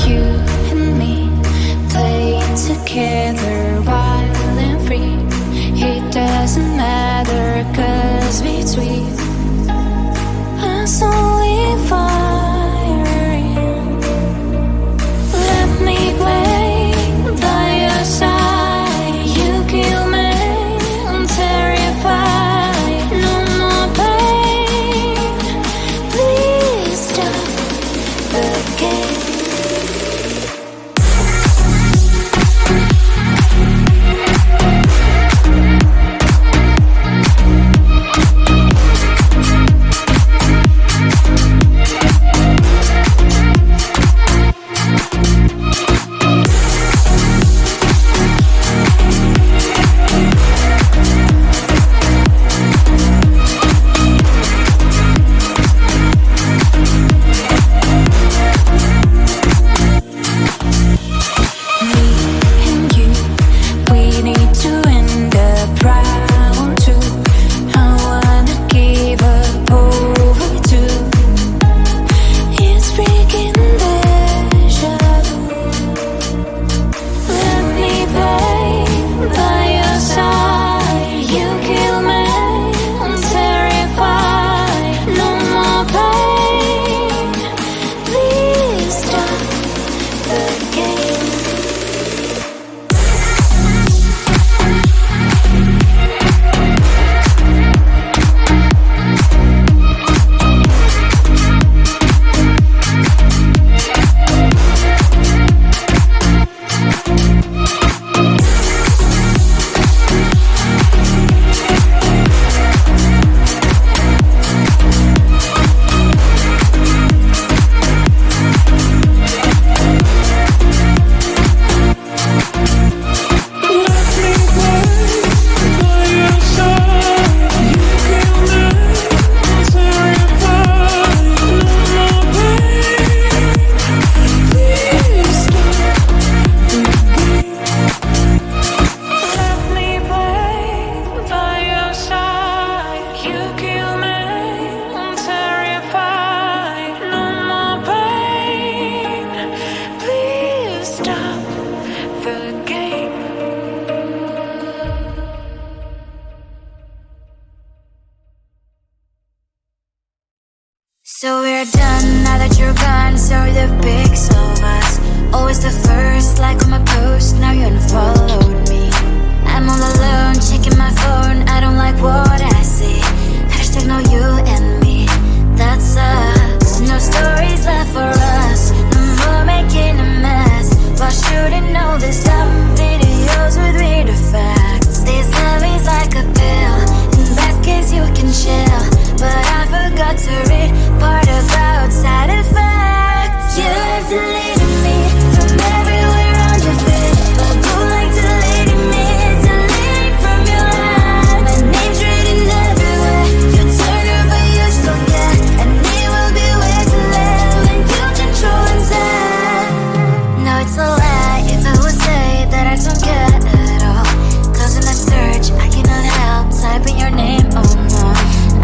you and me play together wild and free. It doesn't matter, 'cause between us only firing. Let me play by your side. You kill me, I'm terrified. No more pain. Please stop the game. So we're done now that you're gone. Sorry the pics of us, always the first like on my post. Now you unfollowed me. I'm all alone checking my phone. I don't like what I see. Hashtag no you and me. That sucks. No stories left for us. No more making a mess. Why shouldn't know this dumb videos with weird effects? This love is like a pill. In best case you can chill, but I forgot to read part about side effects. You're deleting me from everywhere on your feed, but go like deleting me, deleting from your life. My name's written everywhere. You turn her but you still get, and it will be way to live when you control inside. No, it's a lie if I would say that I don't care at all. Closing that search, I cannot help typing your name, oh no.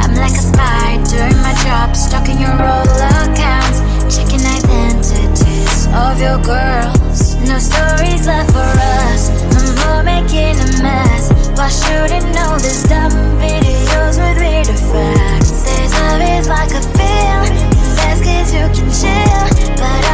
I'm like a spy doing my job, stalking your roll accounts, checking identities of your girls. No stories left for us, no more making a mess. Why shouldn't know this dumb videos with weird effects? This love is like a pill, in best case you can chill, but I